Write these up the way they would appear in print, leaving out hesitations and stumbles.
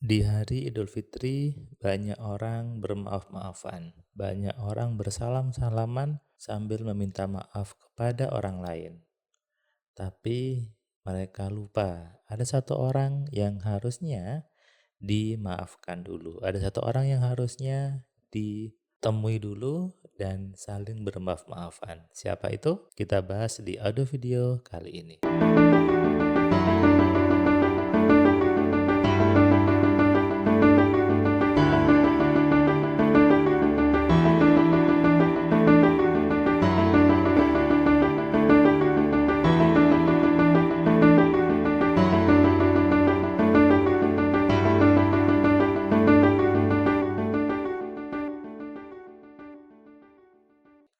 Di hari Idul Fitri, banyak orang bermaaf-maafan. Banyak orang bersalam-salaman sambil meminta maaf kepada orang lain. Tapi mereka lupa, ada satu orang yang harusnya dimaafkan dulu. Ada satu orang yang harusnya ditemui dulu dan saling bermaaf-maafan. Siapa itu? Kita bahas di audio video kali ini.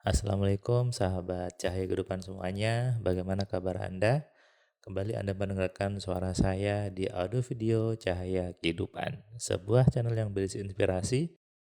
Assalamualaikum sahabat Cahaya Kehidupan semuanya, bagaimana kabar Anda? Kembali Anda mendengarkan suara saya di audio video Cahaya Kehidupan, sebuah channel yang berisi inspirasi,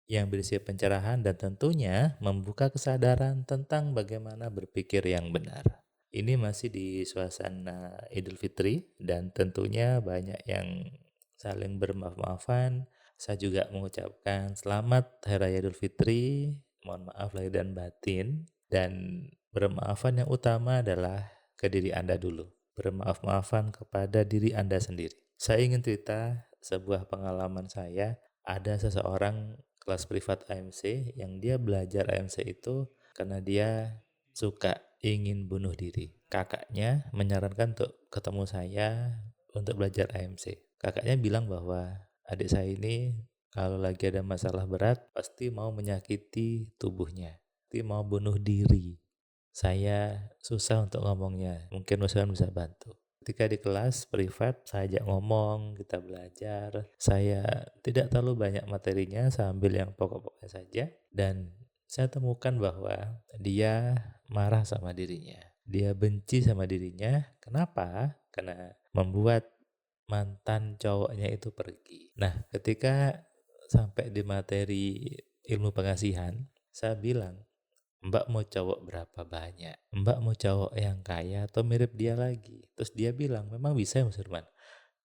yang berisi pencerahan dan tentunya membuka kesadaran tentang bagaimana berpikir yang benar. Ini masih di suasana Idul Fitri dan tentunya banyak yang saling bermaaf-maafan. Saya juga mengucapkan selamat Hari Raya Idul Fitri, mohon maaf lahir dan batin, dan bermaafan yang utama adalah ke diri Anda dulu. Bermaaf-maafan kepada diri Anda sendiri. Saya ingin cerita sebuah pengalaman saya. Ada seseorang kelas privat AMC yang dia belajar AMC itu karena dia suka ingin bunuh diri. Kakaknya menyarankan untuk ketemu saya untuk belajar AMC. Kakaknya bilang bahwa adik saya ini kalau lagi ada masalah berat pasti mau menyakiti tubuhnya, pasti mau bunuh diri. Saya susah untuk ngomongnya, mungkin Mas Wan bisa bantu. Ketika di kelas privat, saya ajak ngomong, kita belajar. Saya tidak terlalu banyak materinya, saya ambil yang pokok-pokoknya saja. Dan saya temukan bahwa dia marah sama dirinya. Dia benci sama dirinya. Kenapa? Karena membuat mantan cowoknya itu pergi. Nah, ketika sampai di materi ilmu pengasihan, saya bilang, Mbak mau cowok berapa banyak? Mbak mau cowok yang kaya atau mirip dia lagi? Terus dia bilang, memang bisa ya Mas Firman?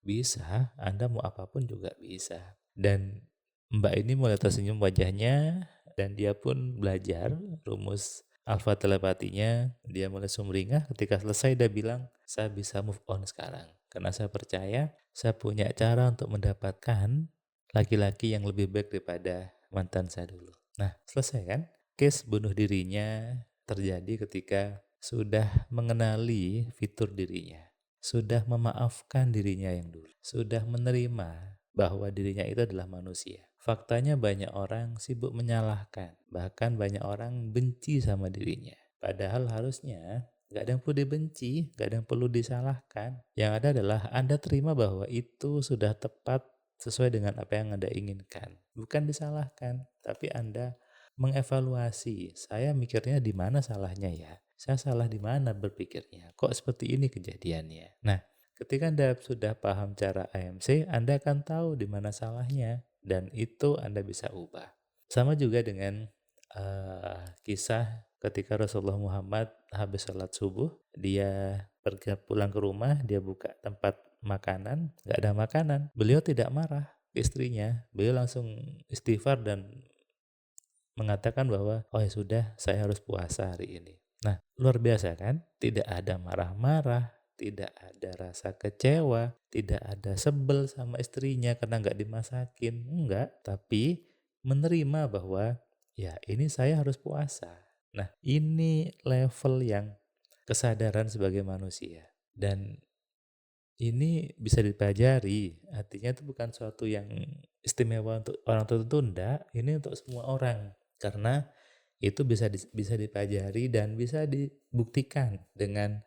Bisa, Anda mau apapun juga bisa. Dan Mbak ini mulai tersenyum wajahnya dan dia pun belajar rumus alfa telepatinya. Dia mulai sumringah ketika selesai dia bilang, saya bisa move on sekarang. Karena saya percaya saya punya cara untuk mendapatkan laki-laki yang lebih baik daripada mantan saya dulu. Nah, selesai kan? Case bunuh dirinya terjadi ketika sudah mengenali fitur dirinya, sudah memaafkan dirinya yang dulu, sudah menerima bahwa dirinya itu adalah manusia. Faktanya banyak orang sibuk menyalahkan, bahkan banyak orang benci sama dirinya. Padahal harusnya gak ada yang perlu dibenci, gak ada yang perlu disalahkan. Yang ada adalah Anda terima bahwa itu sudah tepat sesuai dengan apa yang Anda inginkan. Bukan disalahkan, tapi Anda mengevaluasi, saya mikirnya di mana salahnya ya? Saya salah di mana berpikirnya? Kok seperti ini kejadiannya? Nah, ketika Anda sudah paham cara AMC, Anda akan tahu di mana salahnya dan itu Anda bisa ubah. Sama juga dengan kisah ketika Rasulullah Muhammad habis sholat subuh, dia pergi pulang ke rumah, dia buka tempat makanan, nggak ada makanan. Beliau tidak marah ke istrinya, beliau langsung istighfar dan mengatakan bahwa, oh ya sudah, saya harus puasa hari ini. Nah, luar biasa kan? Tidak ada marah-marah, tidak ada rasa kecewa, tidak ada sebel sama istrinya karena nggak dimasakin. Enggak, tapi menerima bahwa ya ini saya harus puasa. Nah, ini level yang kesadaran sebagai manusia. Dan ini bisa dipelajari, artinya itu bukan suatu yang istimewa untuk orang tertentu, enggak. Ini untuk semua orang. Karena itu bisa dipelajari dan bisa dibuktikan dengan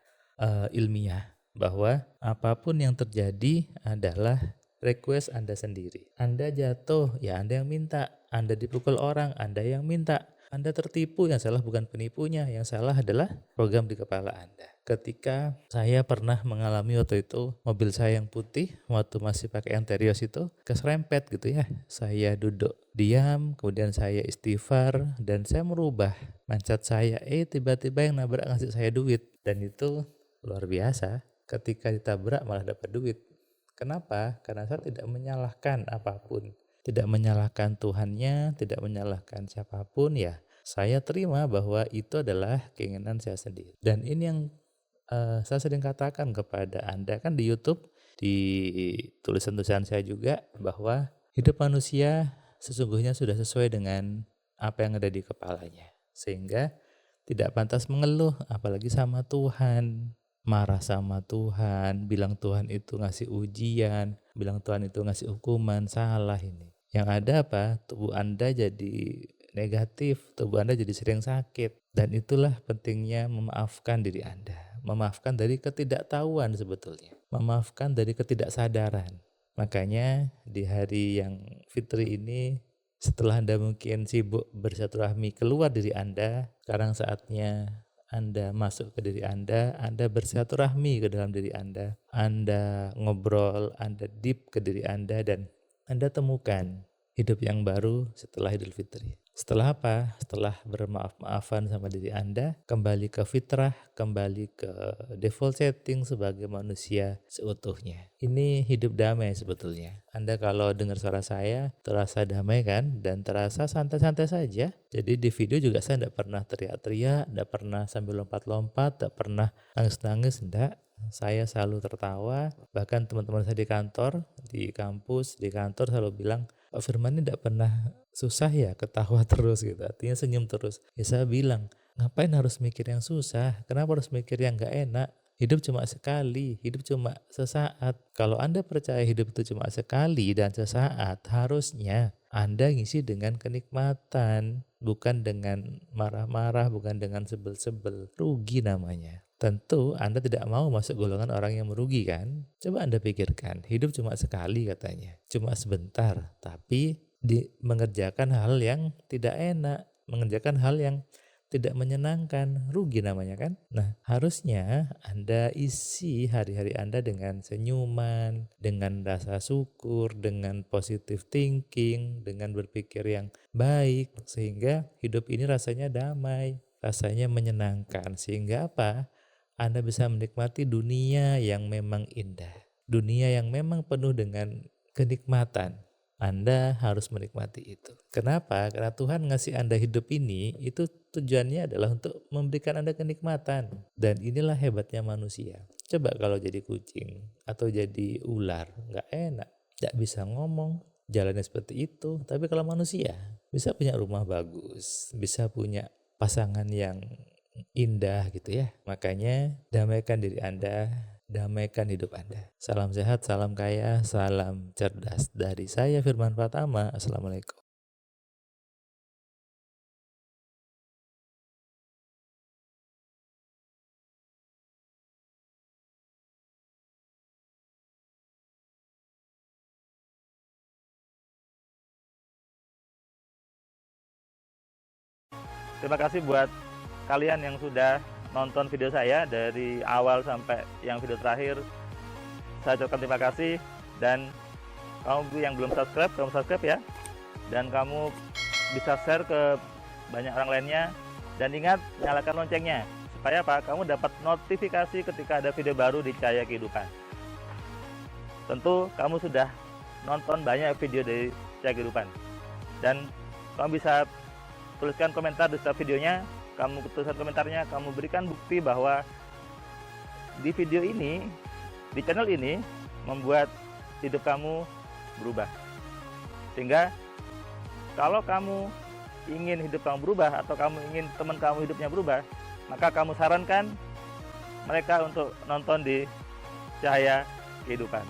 ilmiah bahwa apapun yang terjadi adalah request Anda sendiri. Anda jatuh, ya Anda yang minta. Anda dipukul orang, Anda yang minta. Anda tertipu, yang salah bukan penipunya, yang salah adalah program di kepala Anda. Ketika saya pernah mengalami waktu itu, mobil saya yang putih, waktu masih pakai Anterios itu, keserempet gitu ya. Saya duduk diam, kemudian saya istighfar, dan saya merubah mindset saya. Tiba-tiba yang nabrak ngasih saya duit. Dan itu luar biasa, ketika ditabrak malah dapat duit. Kenapa? Karena saya tidak menyalahkan apapun, tidak menyalahkan Tuhannya, tidak menyalahkan siapapun ya. Saya terima bahwa itu adalah keinginan saya sendiri. Dan ini yang saya sering katakan kepada Anda, kan di YouTube, di tulisan-tulisan saya juga, bahwa hidup manusia sesungguhnya sudah sesuai dengan apa yang ada di kepalanya. Sehingga tidak pantas mengeluh, apalagi sama Tuhan. Marah sama Tuhan, bilang Tuhan itu ngasih ujian, bilang Tuhan itu ngasih hukuman, salah ini. Yang ada apa? Tubuh Anda jadi negatif, tubuh Anda jadi sering sakit. Dan itulah pentingnya memaafkan diri Anda. Memaafkan dari ketidaktahuan sebetulnya. Memaafkan dari ketidaksadaran. Makanya di hari yang fitri ini, setelah Anda mungkin sibuk bersilaturahmi keluar diri Anda, sekarang saatnya Anda masuk ke diri Anda bersilaturahmi ke dalam diri Anda ngobrol, Anda deep ke diri Anda, dan Anda temukan hidup yang baru setelah Idul Fitri. Setelah apa? Setelah bermaaf-maafan sama diri Anda, kembali ke fitrah, kembali ke default setting sebagai manusia seutuhnya. Ini hidup damai sebetulnya. Anda kalau dengar suara saya, terasa damai kan? Dan terasa santai-santai saja. Jadi di video juga saya tidak pernah teriak-teriak, tidak pernah sambil lompat-lompat, tidak pernah nangis-nangis, tidak. Saya selalu tertawa. Bahkan teman-teman saya di kantor, di kampus, di kantor selalu bilang, Pak Firman ini tidak pernah susah ya, ketawa terus gitu, artinya senyum terus. Ya saya bilang, ngapain harus mikir yang susah? Kenapa harus mikir yang gak enak? Hidup cuma sekali, hidup cuma sesaat. Kalau Anda percaya hidup itu cuma sekali dan sesaat, harusnya Anda ngisi dengan kenikmatan, bukan dengan marah-marah, bukan dengan sebel-sebel. Rugi namanya. Tentu Anda tidak mau masuk golongan orang yang merugi kan? Coba Anda pikirkan, hidup cuma sekali katanya, cuma sebentar, tapi mengerjakan hal yang tidak enak, mengerjakan hal yang tidak menyenangkan, rugi namanya kan? Nah, harusnya Anda isi hari-hari Anda dengan senyuman, dengan rasa syukur, dengan positive thinking, dengan berpikir yang baik, sehingga hidup ini rasanya damai, rasanya menyenangkan, sehingga apa? Anda bisa menikmati dunia yang memang indah, dunia yang memang penuh dengan kenikmatan. Anda harus menikmati itu. Kenapa? Karena Tuhan ngasih Anda hidup ini, itu tujuannya adalah untuk memberikan Anda kenikmatan. Dan inilah hebatnya manusia. Coba kalau jadi kucing atau jadi ular, nggak enak, nggak bisa ngomong, jalannya seperti itu. Tapi kalau manusia, bisa punya rumah bagus, bisa punya pasangan yang indah gitu ya. Makanya damaikan diri Anda, damaikan hidup Anda. Salam sehat, salam kaya, salam cerdas. Dari saya Firman Pratama. Assalamualaikum. Terima kasih buat kalian yang sudah nonton video saya dari awal sampai yang video terakhir. Saya ucapkan terima kasih, dan kamu yang belum subscribe, kamu subscribe ya. Dan kamu bisa share ke banyak orang lainnya, dan ingat nyalakan loncengnya supaya apa? Kamu dapat notifikasi ketika ada video baru di Cahaya Kehidupan. Tentu kamu sudah nonton banyak video dari Cahaya Kehidupan, dan kamu bisa tuliskan komentar di setiap videonya. Kamu tuliskan komentarnya, kamu berikan bukti bahwa di video ini, di channel ini membuat hidup kamu berubah. Sehingga kalau kamu ingin hidup kamu berubah, atau kamu ingin teman kamu hidupnya berubah, maka kamu sarankan mereka untuk nonton di Cahaya Kehidupan.